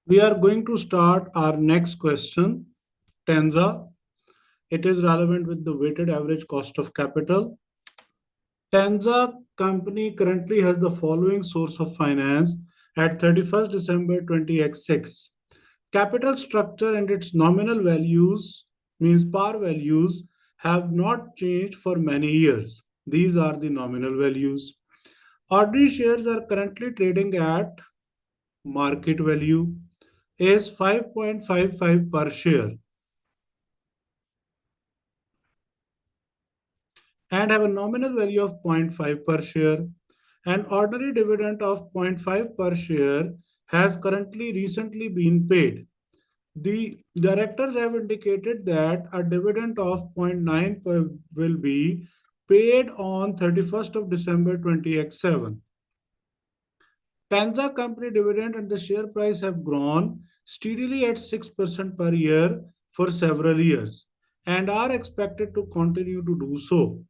We are going to start our next question. TANZA. It is relevant with the weighted average cost of capital. TANZA company currently has the following source of finance at 31st December 20x6. Capital structure and its nominal values, means par values, have not changed for many years. These are the nominal values. Ordinary shares are currently trading at market value is 5.55 per share and have a nominal value of zero point 0.5 per share. An ordinary dividend of zero point 0.5 per share has currently recently been paid. The directors have indicated that a dividend of zero point 0.9 will be paid on 31st of December 20x7. Tanza company dividend and the share price have grown steadily at 6% per year for several years and are expected to continue to do so.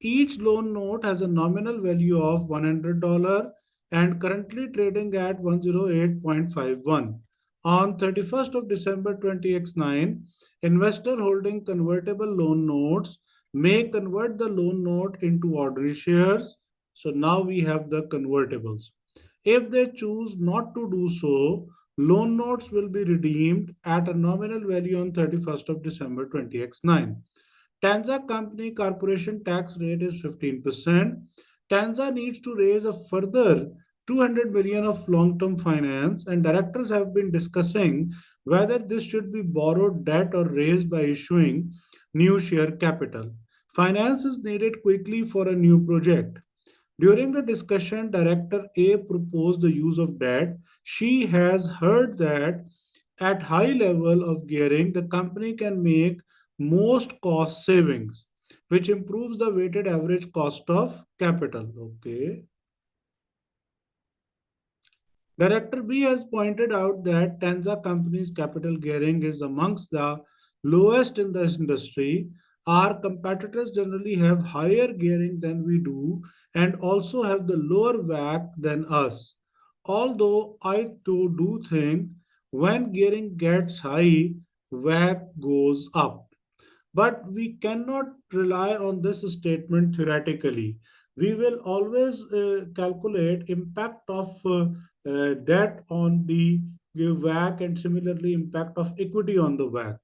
Each loan note has a nominal value of $100 and currently trading at 108.51. On 31st of December 20x9, investor holding convertible loan notes may convert the loan note into ordinary shares. So now we have the convertibles. If they choose not to do so, loan notes will be redeemed at a nominal value on 31st of December 20x9. Tanza Company Corporation tax rate is 15%. Tanza needs to raise a further 200 million of long-term finance, and directors have been discussing whether this should be borrowed debt or raised by issuing new share capital. Finance is needed quickly for a new project. During the discussion, Director A proposed the use of debt. She has heard that at high level of gearing, the company can make most cost savings, which improves the weighted average cost of capital. Okay. Director B has pointed out that Tanza Company's capital gearing is amongst the lowest in the industry. Our competitors generally have higher gearing than we do and also have the lower WACC than us. Although I too do think when gearing gets high, WACC goes up. But we cannot rely on this statement theoretically. We will always calculate impact of debt on the WACC and similarly impact of equity on the WACC.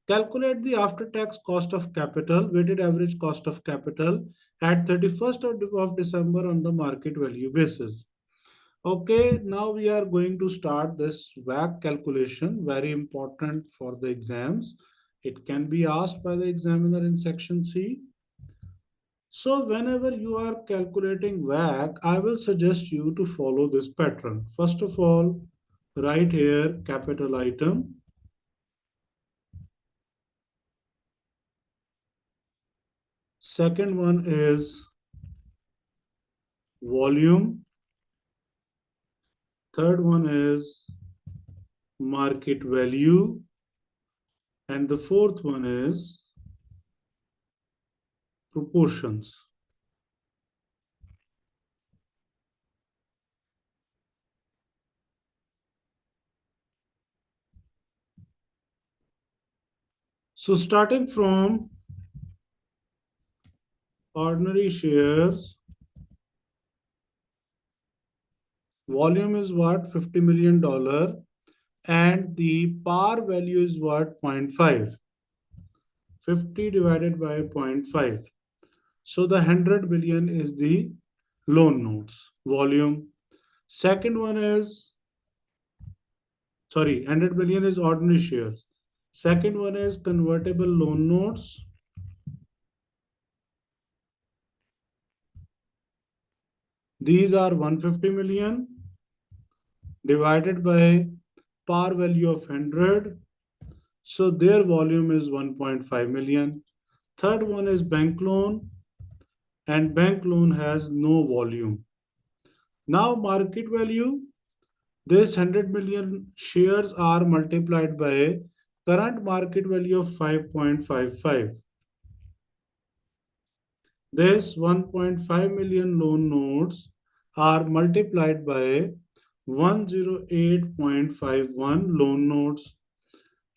Calculate the after-tax cost of capital, weighted average cost of capital at 31st of December on the market value basis. Okay, now we are going to start this WACC calculation, very important for the exams. It can be asked by the examiner in section C. So whenever you are calculating WACC, I will suggest you to follow this pattern. First of all, write here capital item. Second one is volume. Third one is market value. And the fourth one is proportions. So starting from ordinary shares, volume is what? $50 million. And the par value is what? 0.5. 50 divided by 0.5. So the 100 billion is the loan notes volume. Second one is, sorry, 100 billion is ordinary shares. Second one is convertible loan notes. These are 150 million divided by par value of 100. So their volume is 1.5 million. Third one is bank loan, and bank loan has no volume. Now market value, this 100 million shares are multiplied by current market value of 5.55. This 1.5 million loan notes are multiplied by 108.51 loan notes.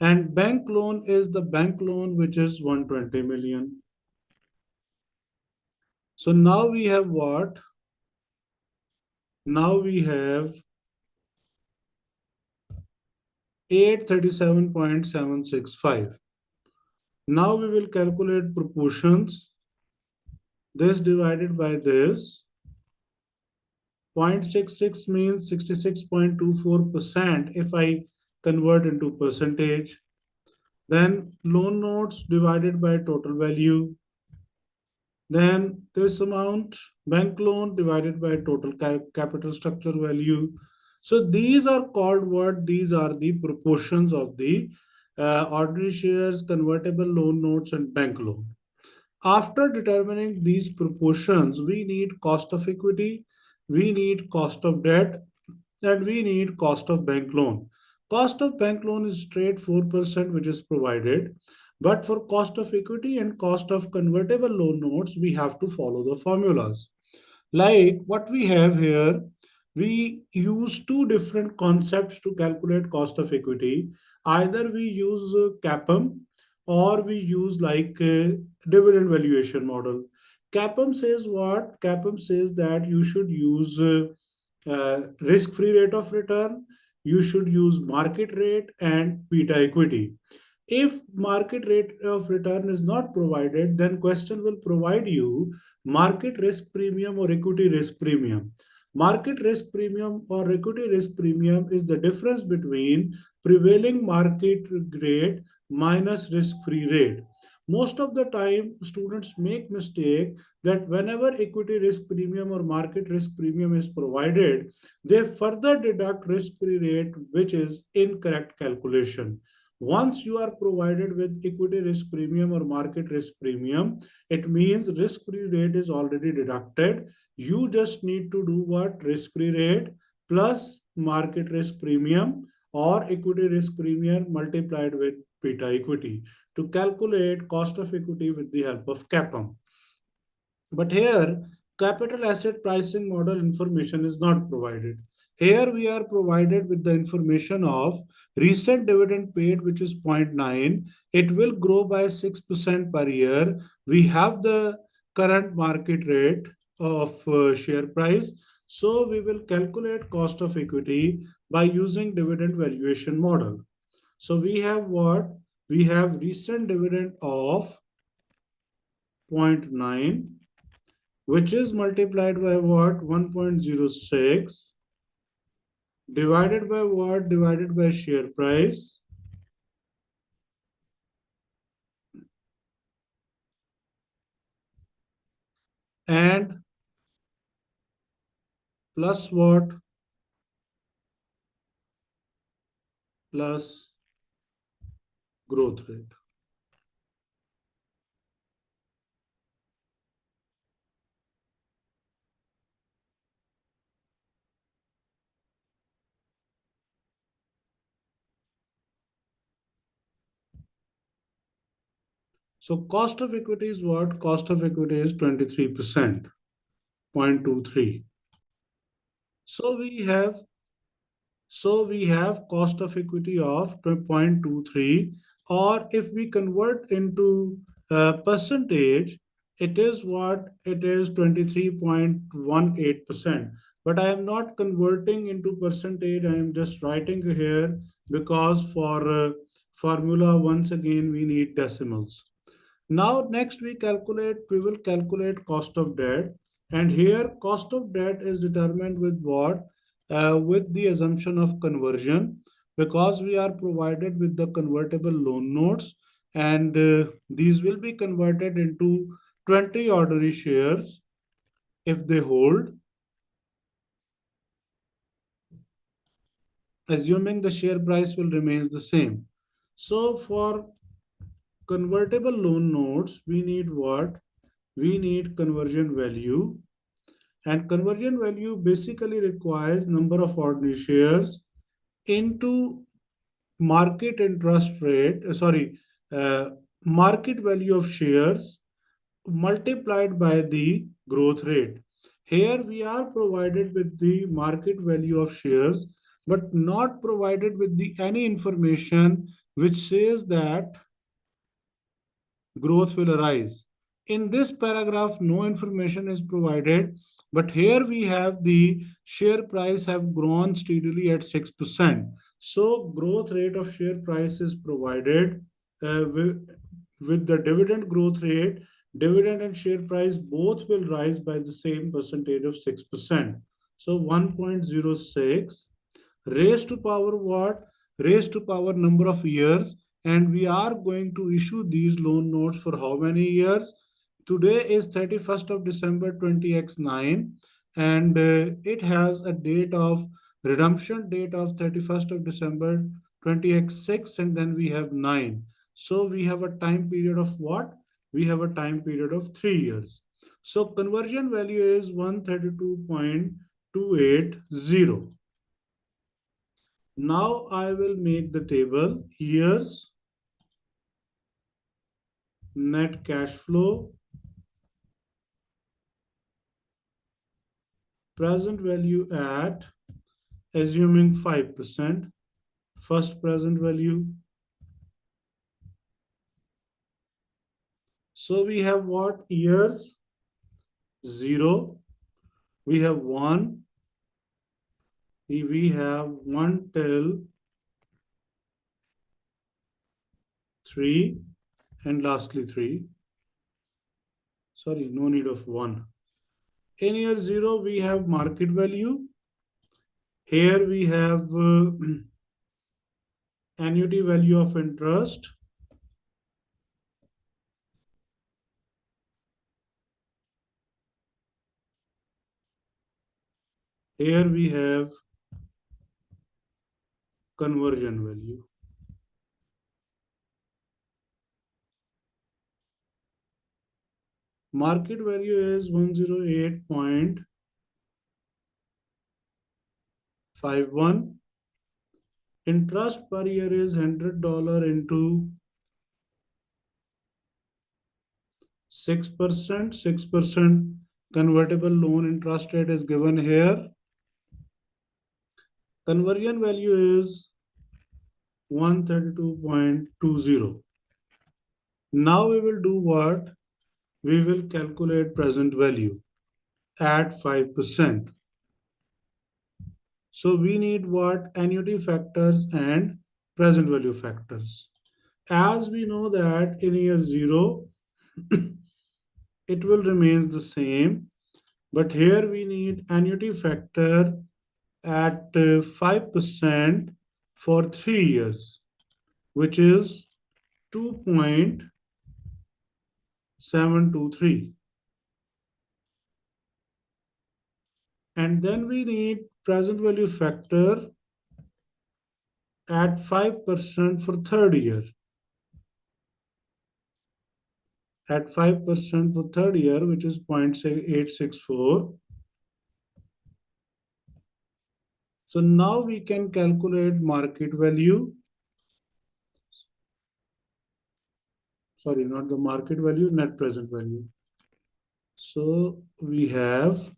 And bank loan is the bank loan which is 120 million. So now we have what? Now we have 837.765. Now we will calculate proportions. This divided by this. 0.66 means 66.24% if I convert into percentage. Then loan notes divided by total value. Then this amount, bank loan divided by total capital structure value. So these are called what? These are the proportions of the ordinary shares, convertible loan notes, and bank loan. After determining these proportions, we need cost of equity, we need cost of debt, and we need cost of bank loan. Cost of bank loan is straight 4% which is provided. But for cost of equity and cost of convertible loan notes, we have to follow the formulas. Like what we have here, we use two different concepts to calculate cost of equity. Either we use CAPM or we use dividend valuation model. CAPM says what? CAPM says that you should use risk-free rate of return, you should use market rate and beta equity. If market rate of return is not provided, then question will provide you market risk premium or equity risk premium. Market risk premium or equity risk premium is the difference between prevailing market rate minus risk-free rate. Most of the time, students make mistake that whenever equity risk premium or market risk premium is provided, they further deduct risk-free rate, which is incorrect calculation. Once you are provided with equity risk premium or market risk premium, it means risk-free rate is already deducted. You just need to do what? Risk-free rate plus market risk premium or equity risk premium multiplied with beta equity to calculate cost of equity with the help of CAPM. But here, capital asset pricing model information is not provided. Here we are provided with the information of recent dividend paid, which is zero point 0.9. It will grow by 6% per year. We have the current market rate of share price. So we will calculate cost of equity by using dividend valuation model. So we have what? We have recent dividend of 0.9, which is multiplied by what? 1.06 divided by what? Divided by share price, and plus what? Plus growth rate. So cost of equity is what? Cost of equity is 23%, 0.23. So we have cost of equity of 0.23, or if we convert into percentage, it is what? It is 23.18%. But I am not converting into percentage. I am just writing here because for formula, once again, we need decimals. Now, next we will calculate cost of debt. And here, cost of debt is determined with what? With the assumption of conversion, because we are provided with the convertible loan notes, and these will be converted into 20 ordinary shares if they hold, assuming the share price will remain the same. So for convertible loan notes, we need what? We need conversion value. And conversion value basically requires number of ordinary shares into market interest rate, uh, market value of shares multiplied by the growth rate. Here we are provided with the market value of shares, but not provided with the any information which says that growth will arise. In this paragraph, no information is provided, but here we have the share price have grown steadily at 6%. So growth rate of share price is provided with the dividend growth rate. Dividend and share price both will rise by the same percentage of 6%. So 1.06 raised to power what? Raised to power number of years, and we are going to issue these loan notes for how many years? Today is 31st of December 20x9, and it has a date of redemption date of 31st of December 20x6, and then we have 9. So we have a time period of what? We have a time period of 3 years. So conversion value is 132.280. Now I will make the table years, net cash flow, present value at, assuming 5%, first present value. So we have what? Years, 0. We have 1. We have 1 till 3. And lastly 3. Sorry, no need of 1. In year 0, we have market value. Here we have annuity value of interest. Here we have conversion value. Market value is 108.51. Interest per year is $100 into 6%. 6% convertible loan interest rate is given here. Conversion value is 132.20. Now we will do what? We will calculate present value at 5%. So we need what? Annuity factors and present value factors. As we know that in year 0, it will remain the same. But here we need annuity factor at 5% for 3 years, which is 2.723. And then we need present value factor at 5% for third year. At 5% for third year, which is 0.864. So now we can calculate market value. Sorry, not the market value, net present value. So we have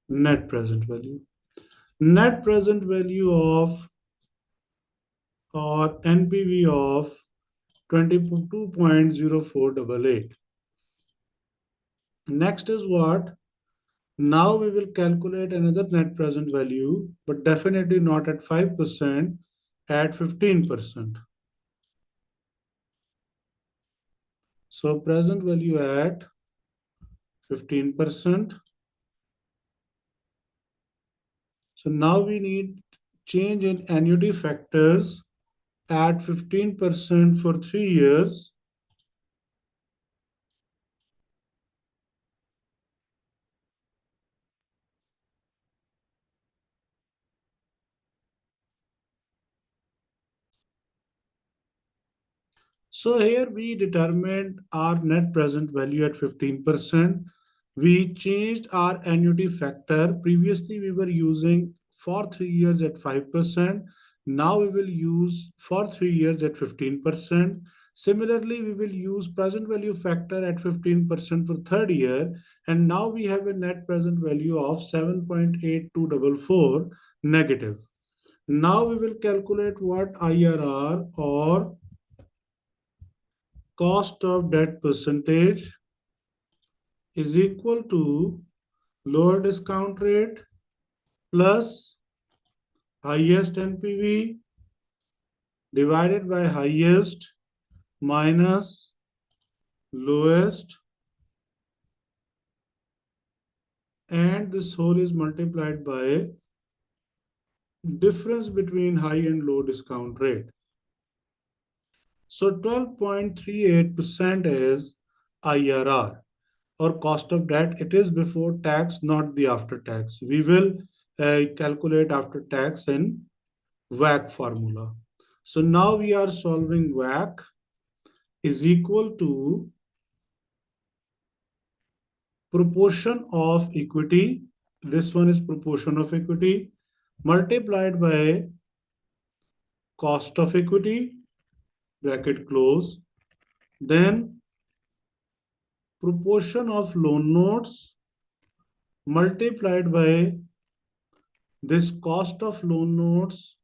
net present value. Net present value of or NPV of 22.0488. Next is what? Now we will calculate another net present value, but definitely not at 5%, at 15%. So present value at 15%. So now we need change in annuity factors at 15% for 3 years. So here we determined our net present value at 15%. We changed our annuity factor. Previously, we were using for 3 years at 5%. Now we will use for 3 years at 15%. Similarly, we will use present value factor at 15% for third year, and now we have a net present value of 7.8244 negative. Now we will calculate what IRR or cost of debt percentage is equal to lower discount rate plus highest NPV divided by highest minus lowest, and this whole is multiplied by difference between high and low discount rate. So 12.38% is IRR or cost of debt. It is before tax, not the after tax. We will calculate after tax in WACC formula. So now we are solving WACC is equal to proportion of equity. This one is proportion of equity multiplied by cost of equity, bracket close, then proportion of loan notes multiplied by this cost of loan notes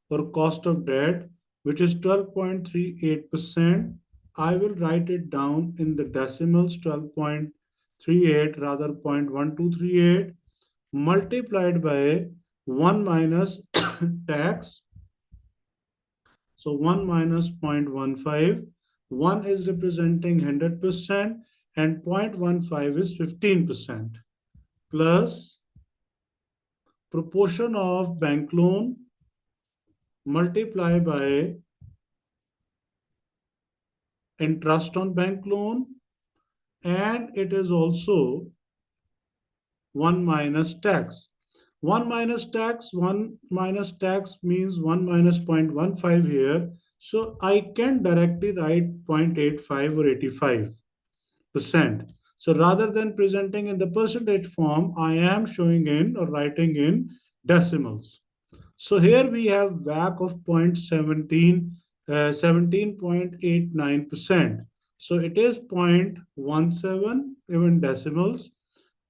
or cost of debt, which is 12.38%. I will write it down in the decimals 12.38 rather 0.1238 multiplied by 1 minus tax. So 1 minus 0.15. 1 is representing 100% and 0.15 is 15% plus proportion of bank loan multiply by interest on bank loan, and it is also 1 minus tax. 1 minus tax, 1 minus tax means 1 minus 0.15 here. So I can directly write 0.85 or 85%. So rather than presenting in the percentage form, I am showing in or writing in decimals. So here we have WACC of 17.89%. So it is 0.17 even decimals.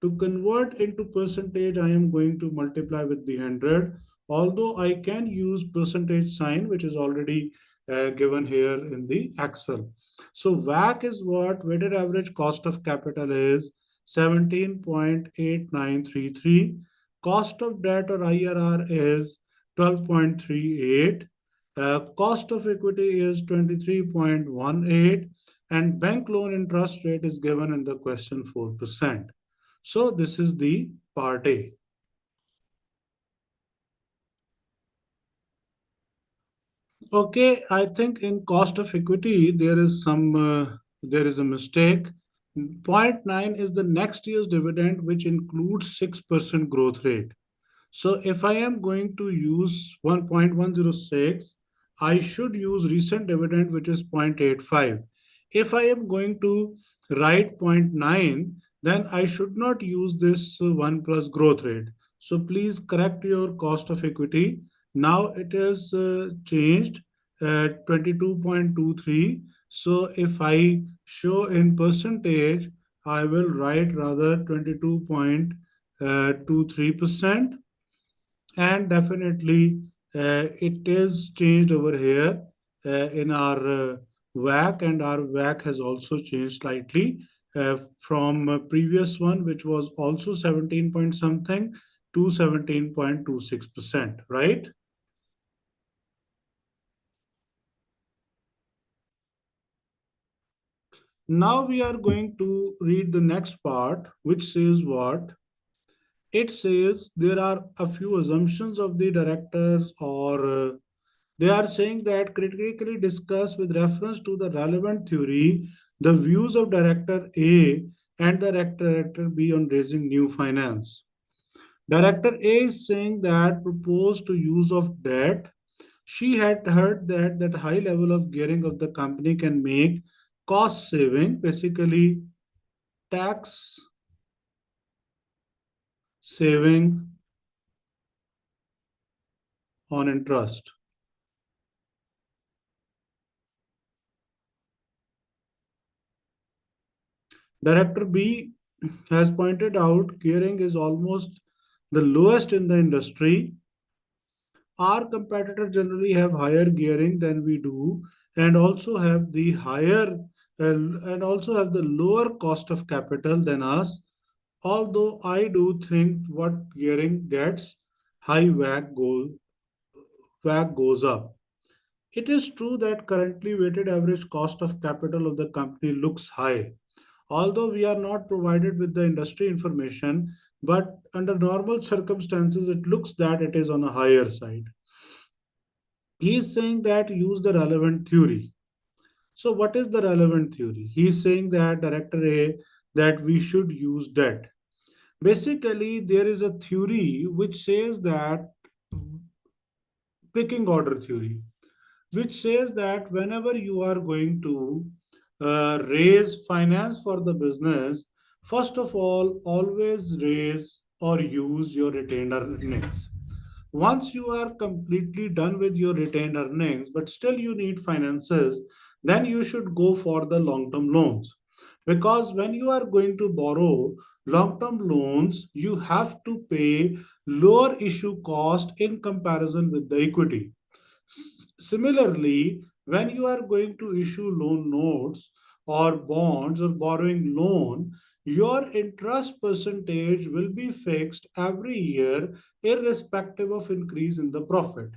To convert into percentage, I am going to multiply with the 100. Although I can use percentage sign, which is already given here in the Excel. So WACC is what? Weighted average cost of capital is 17.8933. Cost of debt or IRR is 12.38. Cost of equity is 23.18, and bank loan interest rate is given in the question 4%. So this is the part A. Okay, I think in cost of equity there is a mistake. Point 0.9 is the next year's dividend, which includes 6% growth rate. So if I am going to use 1.106, I should use recent dividend, which is 0.85. If I am going to write zero point 0.9, then I should not use this 1 plus growth rate. So please correct your cost of equity. Now it is changed 22.23. So if I show in percentage, I will write rather 22.23%, and definitely it is changed over here in our WACC, and our WACC has also changed slightly from previous one, which was also 17 point something to 17.26%, right? Now we are going to read the next part, which says what? It says there are a few assumptions of the directors, or they are saying that critically discuss with reference to the relevant theory the views of Director A and the Director B on raising new finance. Director A is saying that proposed to use of debt. She had heard that high level of gearing of the company can make cost saving, basically tax saving on interest. Director B has pointed out gearing is almost the lowest in the industry. Our competitors generally have higher gearing than we do, and also have the and also have the lower cost of capital than us. Although I do think what gearing gets, high WACC goes up. It is true that currently weighted average cost of capital of the company looks high, although we are not provided with the industry information, but under normal circumstances, it looks that it is on a higher side. He is saying that use the relevant theory. So, what is the relevant theory? He is saying that Director A that we should use debt. Basically, there is a theory which says that picking order theory, which says that whenever you are going to raise finance for the business, first of all, always raise or use your retained earnings. Once you are completely done with your retained earnings, but still you need finances, then you should go for the long term loans. Because when you are going to borrow long term loans, you have to pay lower issue cost in comparison with the equity. Similarly, when you are going to issue loan notes or bonds or borrowing loan, your interest percentage will be fixed every year, irrespective of increase in the profit.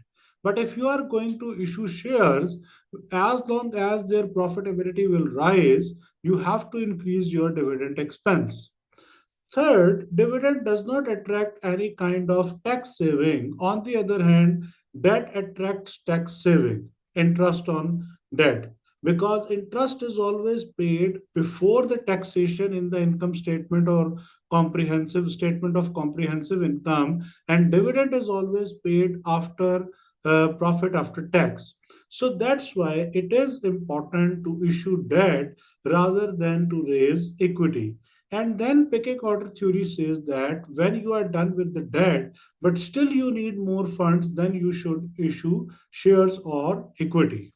But if you are going to issue shares, as long as their profitability will rise, you have to increase your dividend expense. Third, dividend does not attract any kind of tax saving. On the other hand, debt attracts tax saving, interest on debt, because interest is always paid before the taxation in the income statement or comprehensive statement of comprehensive income, and dividend is always paid after profit after tax. So that's why it is important to issue debt rather than to raise equity. And then pecking order theory says that when you are done with the debt, but still you need more funds, then you should issue shares or equity,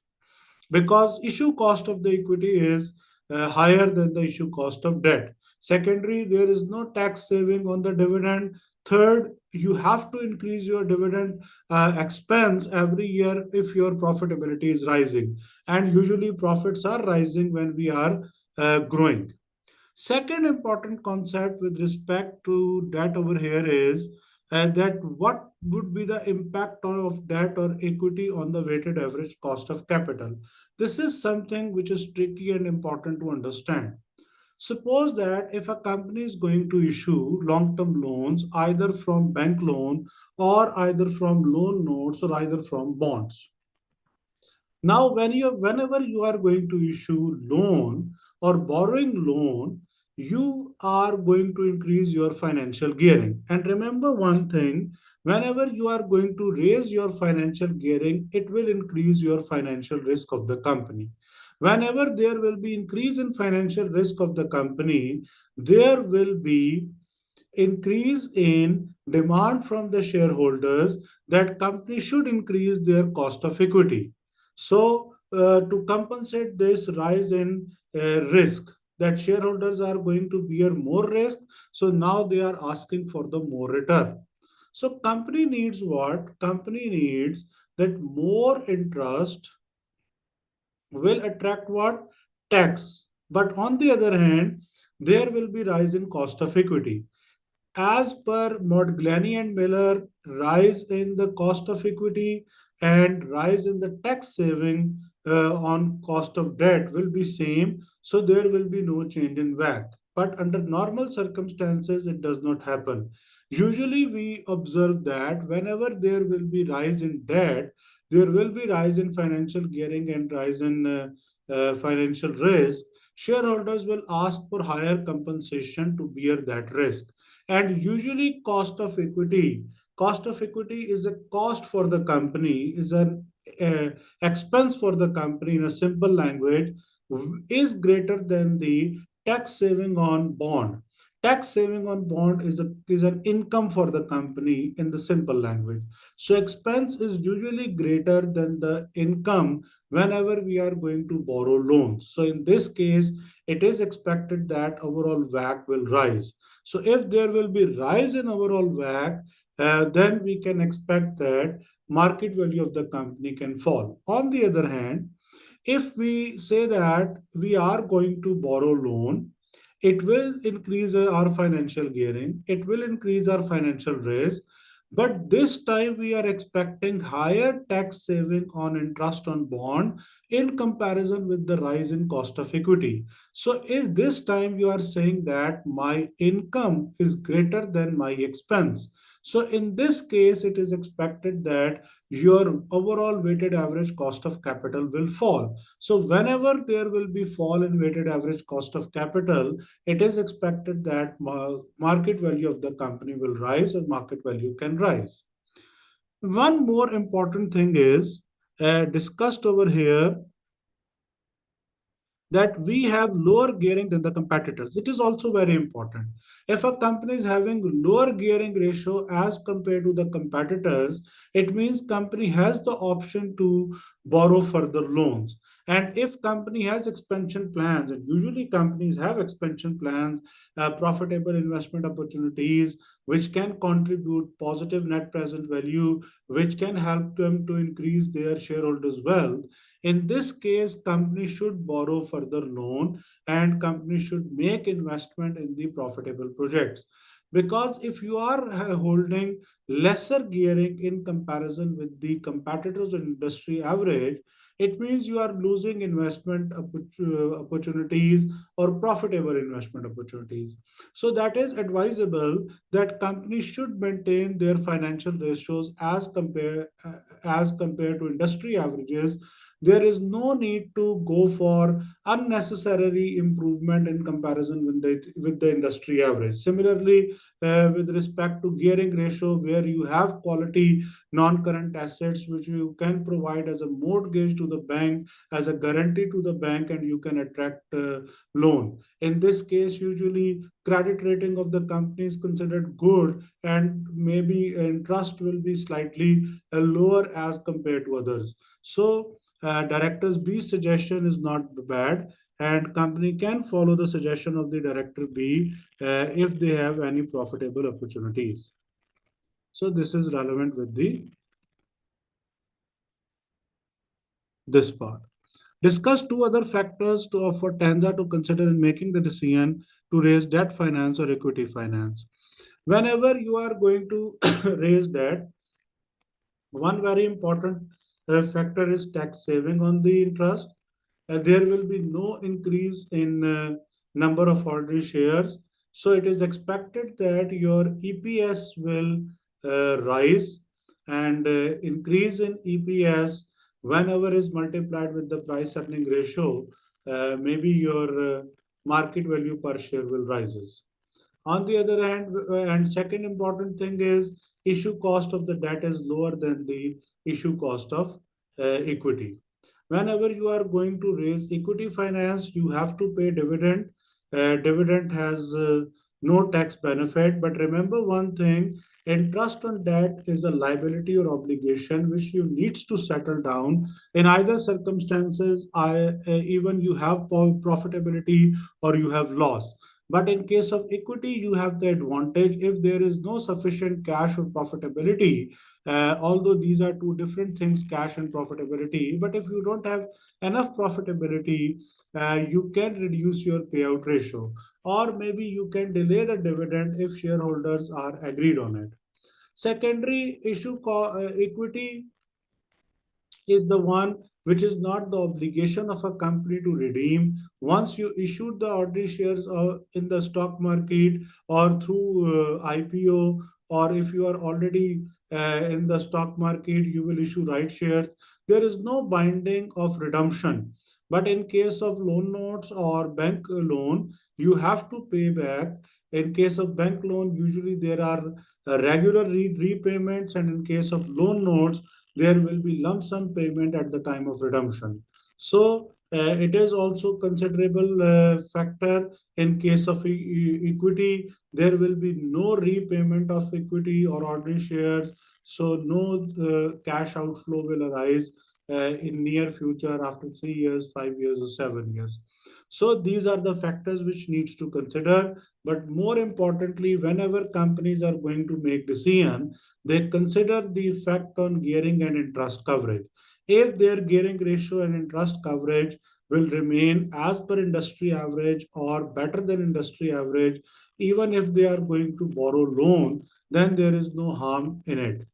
because issue cost of the equity is higher than the issue cost of debt. Secondary, there is no tax saving on the dividend. Third, you have to increase your dividend expense every year if your profitability is rising. And usually profits are rising when we are growing. Second important concept with respect to debt over here is that what would be the impact of debt or equity on the weighted average cost of capital. This is something which is tricky and important to understand. Suppose that if a company is going to issue long-term loans either from bank loan or either from loan notes or either from bonds. Now, whenever you are going to issue loan or borrowing loan, you are going to increase your financial gearing. And remember one thing, whenever you are going to raise your financial gearing, it will increase your financial risk of the company. Whenever there will be increase in financial risk of the company, there will be increase in demand from the shareholders that companies should increase their cost of equity. So, to compensate this rise in risk, that shareholders are going to bear more risk, so now they are asking for the more return. So, company needs what? Company needs that more interest will attract what? Tax. But on the other hand, there will be rise in cost of equity. As per Modigliani and Miller, rise in the cost of equity and rise in the tax saving on cost of debt will be same, so there will be no change in WACC. But under normal circumstances, it does not happen. Usually, we observe that whenever there will be rise in debt, there will be rise in financial gearing and rise in financial risk. Shareholders will ask for higher compensation to bear that risk. And usually cost of equity is a cost for the company, is an expense for the company in a simple language, is greater than the tax saving on bond. Tax saving on bond is an income for the company in the simple language. So expense is usually greater than the income whenever we are going to borrow loans. So in this case, it is expected that overall WACC will rise. So if there will be rise in overall WACC, then we can expect that market value of the company can fall. On the other hand, if we say that we are going to borrow loan, it will increase our financial gearing, it will increase our financial risk, but this time we are expecting higher tax saving on interest on bond in comparison with the rise in cost of equity. So is this time you are saying that my income is greater than my expense. So in this case, it is expected that your overall weighted average cost of capital will fall. So whenever there will be fall in weighted average cost of capital, it is expected that market value of the company will rise or market value can rise. One more important thing is discussed over here, that we have lower gearing than the competitors. It is also very important. If a company is having lower gearing ratio as compared to the competitors, it means company has the option to borrow further loans. And if company has expansion plans, and usually companies have expansion plans, profitable investment opportunities, which can contribute positive net present value, which can help them to increase their shareholders' wealth, in this case, company should borrow further loan and company should make investment in the profitable projects. Because if you are holding lesser gearing in comparison with the competitors and industry average, it means you are losing investment opportunities or profitable investment opportunities. So that is advisable that companies should maintain their financial ratios as compared to industry averages. There is no need to go for unnecessary improvement in comparison with the industry average. Similarly, with respect to gearing ratio, where you have quality non-current assets which you can provide as a mortgage to the bank, as a guarantee to the bank, and you can attract loan. In this case, usually credit rating of the company is considered good, and maybe interest will be slightly lower as compared to others. So directors B suggestion is not bad, and company can follow the suggestion of the director B if they have any profitable opportunities. So this is relevant with the this part. Discuss two other factors for TANZA to consider in making the decision to raise debt finance or equity finance. Whenever you are going to raise debt, one very important factor is tax saving on the interest. There will be no increase in number of ordinary shares. So it is expected that your EPS will rise, and increase in EPS whenever is multiplied with the price earning ratio, maybe your market value per share will rises. On the other hand, and second important thing is issue cost of the debt is lower than the issue cost of equity. Whenever you are going to raise equity finance, you have to pay dividend. Dividend has no tax benefit, but remember one thing: interest on debt is a liability or obligation which you needs to settle down. In either circumstances, even you have profitability or you have loss. But in case of equity, you have the advantage if there is no sufficient cash or profitability. Although these are two different things, cash and profitability, but if you don't have enough profitability, you can reduce your payout ratio, or maybe you can delay the dividend if shareholders are agreed on it. Secondary issue equity is the one which is not the obligation of a company to redeem. Once you issued the ordinary shares in the stock market or through IPO, or if you are already in the stock market, you will issue right shares. There is no binding of redemption. But in case of loan notes or bank loan, you have to pay back. In case of bank loan, usually there are regular repayments, and in case of loan notes, there will be lump sum payment at the time of redemption. So It is also considerable factor in case of equity. There will be no repayment of equity or ordinary shares, so no cash outflow will arise in near future after 3 years, 5 years, or 7 years. So these are the factors which needs to consider. But more importantly, whenever companies are going to make decision, they consider the effect on gearing and interest coverage. If their gearing ratio and interest coverage will remain as per industry average or better than industry average, even if they are going to borrow loan, then there is no harm in it.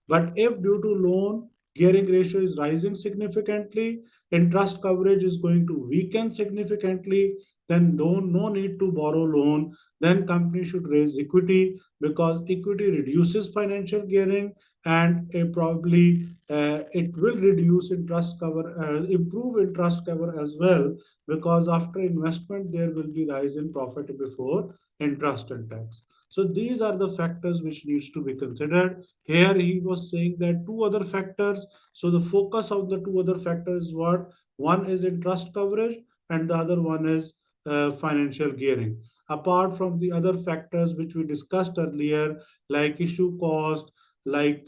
But if due to loan, gearing ratio is rising significantly, interest coverage is going to weaken significantly, then no need to borrow loan. Then company should raise equity, because equity reduces financial gearing, and probably it will reduce interest cover, improve interest cover as well, because after investment there will be rise in profit before interest and tax. So these are the factors which needs to be considered. Here he was saying that two other factors. So the focus of the two other factors is what? One is interest coverage and the other one is financial gearing. Apart from the other factors which we discussed earlier, like issue cost, like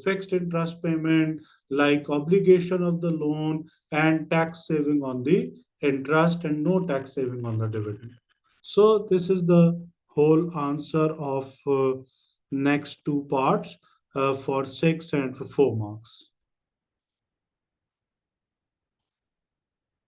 fixed interest payment, like obligation of the loan, and tax saving on the interest, and no tax saving on the dividend. So this is the whole answer of next two parts for 6 and for 4 marks.